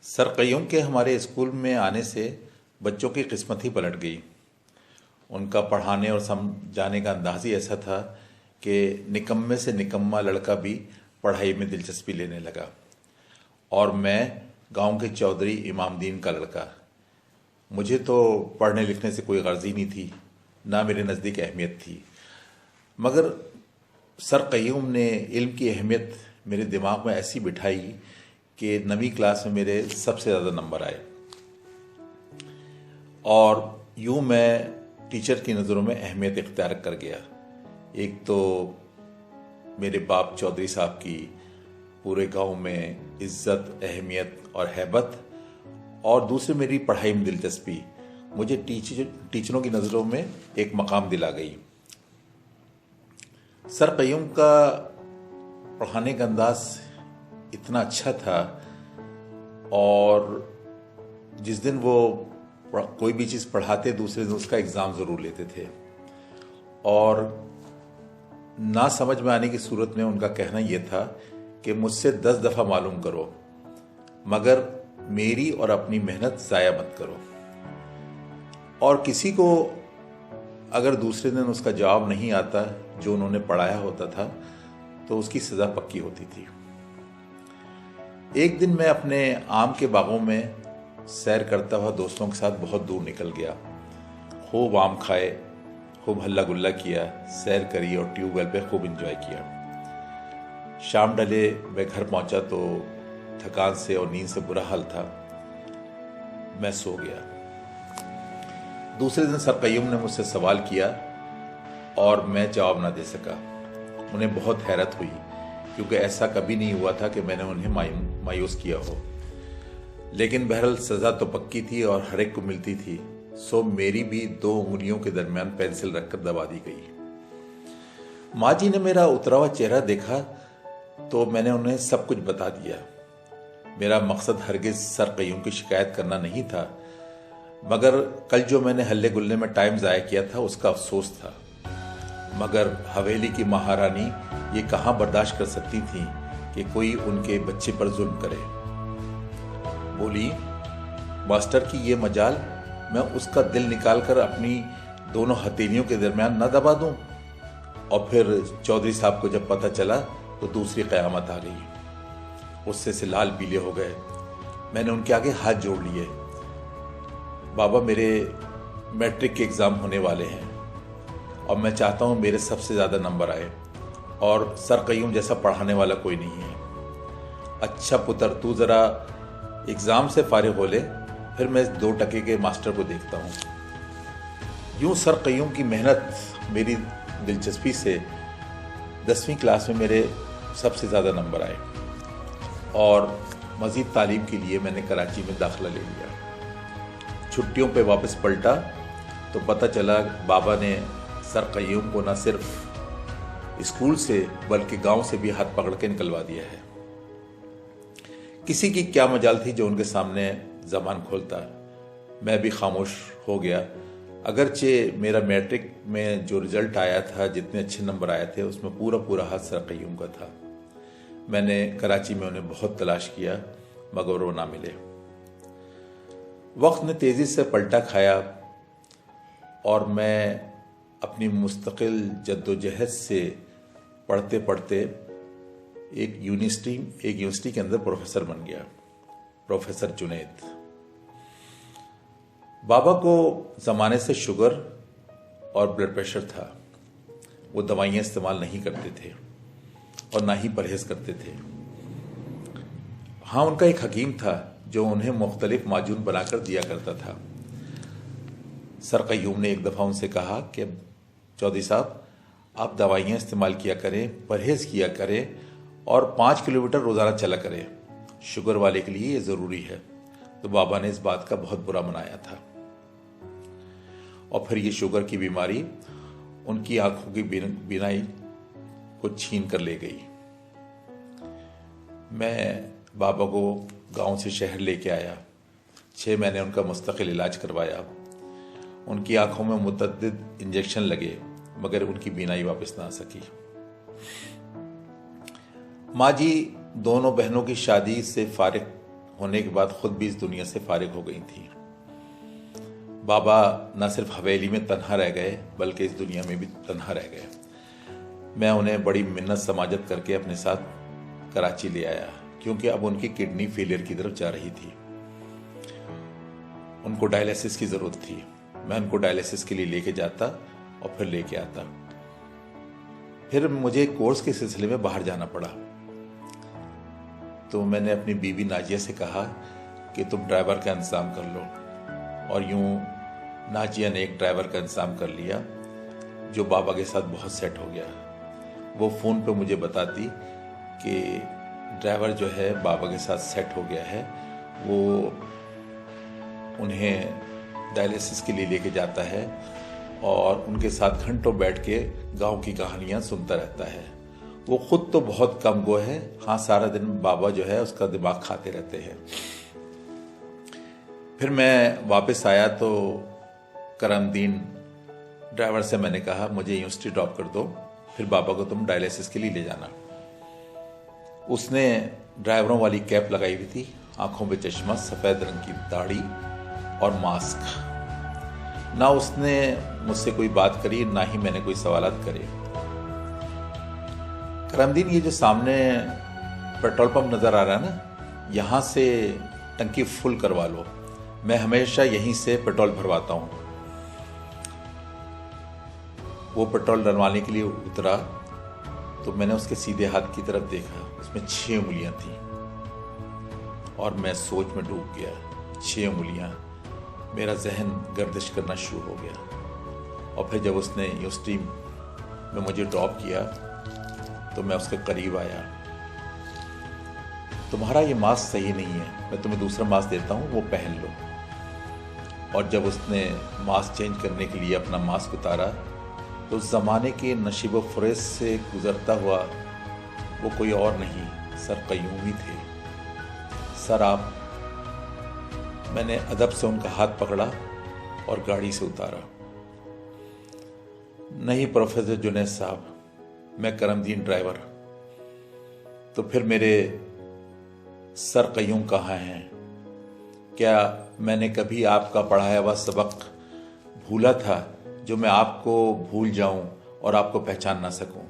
Sir Qayyum के हमारे school में आने से बच्चों की किस्मत ही पलट गई। उनका पढ़ाने और समझाने का अंदाज ही ऐसा था कि निकम्मे से निकम्मा लड़का भी पढ़ाई में दिलचस्पी लेने लगा। और मैं गांव के चौधरी इमामदीन का लड़का। मुझे तो पढ़ने लिखने से कोई गर्ज ही नहीं थी, ना मेरे नज़दीक अहमियत थी। मगर सर कय्यूम ने इल्म की अहमियत मेरे दिमाग में ऐसी बिठाई कि 9वीं क्लास में मेरे सबसे ज़्यादा नंबर आए। और यूं मैं टीचर की नज़रों में अहमियत इख्तियार कर गया। एक तो मेरे बाप चौधरी साहब की पूरे गांव में इज्जत, अहमियत और हैबत, और दूसरी मेरी पढ़ाई में दिलचस्पी मुझे टीचरों की नज़रों में एक मकाम दिला गई। सर कय्यूम का पढ़ाने का अंदाज इतना अच्छा था, और जिस दिन वो कोई भी चीज़ पढ़ाते दूसरे दिन उसका एग्ज़ाम ज़रूर लेते थे। और ना समझ में आने की सूरत में उनका कहना यह था कि मुझसे 10 दफ़ा मालूम करो, मगर मेरी और अपनी मेहनत ज़ाया मत करो। और किसी को अगर दूसरे दिन उसका जवाब नहीं आता जो उन्होंने पढ़ाया होता था, तो उसकी सज़ा पक्की होती थी। एक दिन मैं अपने आम के बागों में सैर करता हुआ दोस्तों के साथ बहुत दूर निकल गया। खूब आम खाए, खूब हल्ला गुल्ला किया, सैर करी और ट्यूबवेल पे खूब एंजॉय किया। शाम ढले मैं घर पहुंचा तो थकान से और नींद से बुरा हाल था। मैं सो गया। दूसरे दिन सर कय्यूम ने मुझसे सवाल किया और मैं जवाब ना दे सका। उन्हें बहुत हैरत हुई, क्योंकि ऐसा कभी नहीं हुआ था कि मैंने उन्हें मायूस किया हो। लेकिन बहरहाल सज़ा तो पक्की थी और हर एक को मिलती थी, सो मेरी भी 2 उंगलियों के दरमियान पेंसिल रखकर दबा दी गई। माँ जी ने मेरा उतरा हुआ चेहरा देखा तो मैंने उन्हें सब कुछ बता दिया। मेरा मकसद हरगिज सर कय्यूम की शिकायत करना नहीं था, मगर कल जो मैंने हल्ले गुल्ले में टाइम ज़ाया किया था उसका अफसोस था। मगर हवेली की महारानी ये कहाँ बर्दाश्त कर सकती थी कि कोई उनके बच्चे पर जुल्म करे। बोली, मास्टर की ये मजाल मैं उसका दिल निकालकर अपनी दोनों हथेलियों के दरमियान न दबा दूं। और फिर चौधरी साहब को जब पता चला तो दूसरी क़यामत आ गई। उससे से लाल पीले हो गए। मैंने उनके आगे हाथ जोड़ लिए। बाबा, मेरे मैट्रिक के एग्ज़ाम होने वाले हैं और मैं चाहता हूँ मेरे सबसे ज़्यादा नंबर आए, और सर कय्यूम जैसा पढ़ाने वाला कोई नहीं है। अच्छा पुत्र, तू ज़रा एग्ज़ाम से फारिग हो ले, फिर मैं 2 टके के मास्टर को देखता हूँ। यूँ सर कय्यूम की मेहनत मेरी दिलचस्पी से 10वीं क्लास में मेरे सबसे ज़्यादा नंबर आए, और मज़ीद तालीम के लिए मैंने कराची में दाखिला ले लिया। छुट्टियों पे वापस पलटा तो पता चला बाबा ने सर कय्यूम को न सिर्फ स्कूल से बल्कि गांव से भी हाथ पकड़ के निकलवा दिया है। किसी की क्या मजाल थी जो उनके सामने ज़बान खोलता। मैं भी खामोश हो गया। अगरचे मेरा मैट्रिक में जो रिज़ल्ट आया था, जितने अच्छे नंबर आए थे, उसमें पूरा हाथ सर कय्यूम का था। मैंने कराची में उन्हें बहुत तलाश किया, मगर वो ना मिले। वक्त ने तेज़ी से पलटा खाया और मैं अपनी मुस्तकिल जद्दोजहद से पढ़ते पढ़ते एक यूनिवर्सिटी के अंदर प्रोफेसर बन गया, प्रोफेसर जुनैद। बाबा को ज़माने से शुगर और ब्लड प्रेशर था। वो दवाइयाँ इस्तेमाल नहीं करते थे और ना ही परहेज़ करते थे। हाँ, उनका एक हकीम था जो उन्हें मुख्तलिफ माजून बनाकर दिया करता था। सर कय्यूम ने एक दफ़ा उनसे कहा कि चौधरी साहब, आप दवाइयाँ इस्तेमाल किया करें, परहेज़ किया करें और 5 किलोमीटर रोज़ाना चला करें। शुगर वाले के लिए ये ज़रूरी है। तो बाबा ने इस बात का बहुत बुरा मनाया था। और फिर ये शुगर की बीमारी उनकी आंखों की बीनाई को छीन कर ले गई। मैं बाबा को गांव से शहर लेके आया। 6 महीने उनका मुस्तकिल इलाज करवाया। उनकी आंखों में मुतअद्दिद इंजेक्शन लगे, मगर उनकी बीनाई वापस ना आ सकी। माँ जी दोनों बहनों की शादी से फारिग होने के बाद खुद भी इस दुनिया से फारिग हो गई थी। बाबा न सिर्फ हवेली में तन्हा रह गए बल्कि इस दुनिया में भी तन्हा रह गए। मैं उन्हें बड़ी मिन्नत समाजत करके अपने साथ कराची ले आया, क्योंकि अब उनकी किडनी फेलियर की तरफ जा रही थी। उनको डायलिसिस की जरूरत थी। मैं उनको डायलिसिस के लिए लेके जाता और फिर लेके आता। फिर मुझे कोर्स के सिलसिले में बाहर जाना पड़ा, तो मैंने अपनी बीवी नाजिया से कहा कि तुम ड्राइवर का इंतज़ाम कर लो। और यूं नाजिया ने एक ड्राइवर का इंतज़ाम कर लिया जो बाबा के साथ बहुत सेट हो गया। वो फ़ोन पे मुझे बताती कि ड्राइवर जो है बाबा के साथ सेट हो गया है, वो उन्हें डायलिसिस के लिए लेके जाता है और उनके साथ घंटों बैठ के गांव की कहानियां सुनता रहता है। वो खुद तो बहुत कम गो है, हाँ सारा दिन बाबा जो है उसका दिमाग खाते रहते हैं। फिर मैं वापस आया तो करमदीन ड्राइवर से मैंने कहा मुझे यूनिवर्सिटी ड्रॉप कर दो, फिर बाबा को तुम डायलिसिस के लिए ले जाना। उसने ड्राइवरों वाली कैप लगाई हुई थी, आंखों पे चश्मा, सफेद रंग की दाढ़ी और मास्क। ना उसने मुझसे कोई बात करी, ना ही मैंने कोई सवालात करे। करमदीन, ये जो सामने पेट्रोल पंप नजर आ रहा है ना, यहां से टंकी फुल करवा लो। मैं हमेशा यहीं से पेट्रोल भरवाता हूं। वो पेट्रोल डलवाने के लिए उतरा तो मैंने उसके सीधे हाथ की तरफ देखा, उसमें 6 उंगलियां थी और मैं सोच में डूब गया। 6 उंगलियां, मेरा जहन गर्दिश करना शुरू हो गया। और फिर जब उसने यूनिवर्सिटी में मुझे ड्रॉप किया तो मैं उसके करीब आया। तुम्हारा ये मास्क सही नहीं है, मैं तुम्हें दूसरा मास्क देता हूँ, वो पहन लो। और जब उसने मास्क चेंज करने के लिए अपना मास्क उतारा तो उस ज़माने के नशीब फरेज से गुजरता हुआ वो कोई और नहीं, सर कयूम ही थे। सर आप। मैंने अदब से उनका हाथ पकड़ा और गाड़ी से उतारा। नहीं प्रोफेसर जुनैद साहब, मैं करमदीन ड्राइवर। तो फिर मेरे सर कयूम कहाँ हैं? क्या मैंने कभी आपका पढ़ाया हुआ सबक भूला था जो मैं आपको भूल जाऊं और आपको पहचान ना सकूं?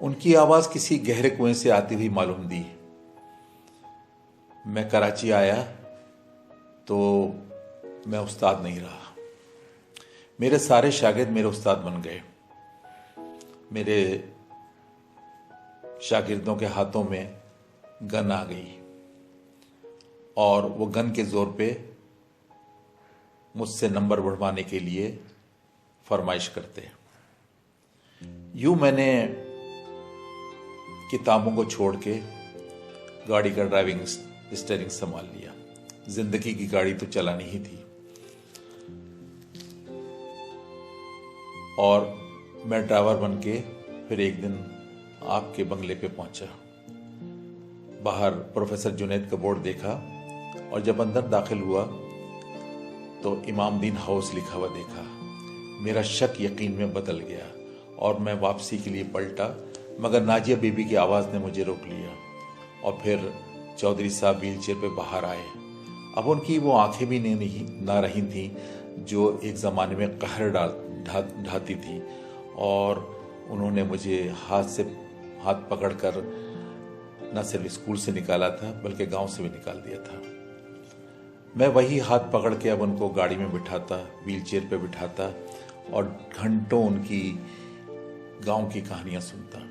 उनकी आवाज किसी गहरे कुएं से आती हुई मालूम दी। मैं कराची आया तो मैं उस्ताद नहीं रहा। मेरे सारे शागिर्द मेरे उस्ताद बन गए। मेरे शागिर्दों के हाथों में गन आ गई और वो गन के जोर पे मुझसे नंबर बढ़वाने के लिए फरमाइश करते। यूं मैंने किताबों को छोड़ के गाड़ी का ड्राइविंग स्टीयरिंग संभाल लिया। जिंदगी की गाड़ी तो चलानी ही थी। और मैं ड्राइवर बन के फिर एक दिन आपके बंगले पे पहुंचा। बाहर प्रोफेसर जुनैद का बोर्ड देखा और जब अंदर दाखिल हुआ तो इमामदीन हाउस लिखा हुआ देखा। मेरा शक यकीन में बदल गया और मैं वापसी के लिए पलटा, मगर नाजिया बीबी की आवाज़ ने मुझे रोक लिया। और फिर चौधरी साहब व्हील चेयर पे बाहर आए। अब उनकी वो आंखें भी नहीं ना रही थी जो एक ज़माने में कहर ढाती थी। और उन्होंने मुझे हाथ पकड़कर न सिर्फ स्कूल से निकाला था बल्कि गांव से भी निकाल दिया था। मैं वही हाथ पकड़ के अब उनको गाड़ी में बिठाता, व्हील चेयर पे बिठाता और घंटों उनकी गांव की कहानियां सुनता।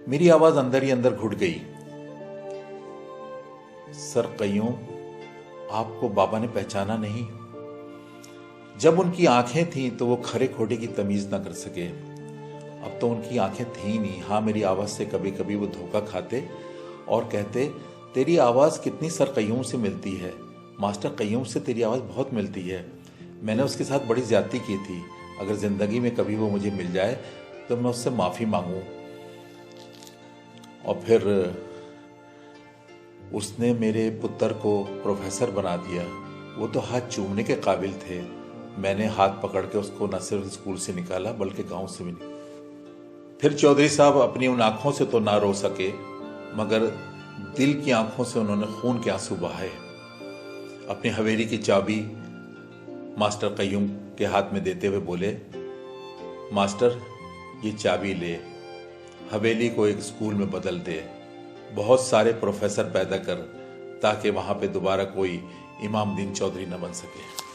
मेरी आवाज अंदर ही अंदर घुट गई। सर कयूं, आपको बाबा ने पहचाना नहीं? जब उनकी आंखें थीं तो वो खरे खोटे की तमीज ना कर सके। अब तो उनकी आंखें थी नहीं। हाँ, मेरी आवाज से कभी कभी वो धोखा खाते और कहते, तेरी आवाज कितनी सर कयूम से मिलती है, मास्टर कयूम से तेरी आवाज बहुत मिलती है। मैंने उसके साथ बड़ी ज्यादती की थी। अगर जिंदगी में कभी वो मुझे मिल जाए तो मैं उससे माफी मांगू। और फिर उसने मेरे पुत्र को प्रोफेसर बना दिया। वो तो हाथ चूमने के काबिल थे। मैंने हाथ पकड़ के उसको न सिर्फ स्कूल से निकाला बल्कि गांव से भी निकाला। फिर चौधरी साहब अपनी उन आंखों से तो ना रो सके, मगर दिल की आंखों से उन्होंने खून के आंसू बहाए। अपनी हवेली की चाबी मास्टर कय्यूम के हाथ में देते हुए बोले, मास्टर ये चाबी ले, हवेली को एक स्कूल में बदल दे, बहुत सारे प्रोफेसर पैदा कर ताकि वहां पे दोबारा कोई इमाम दीन चौधरी न बन सके।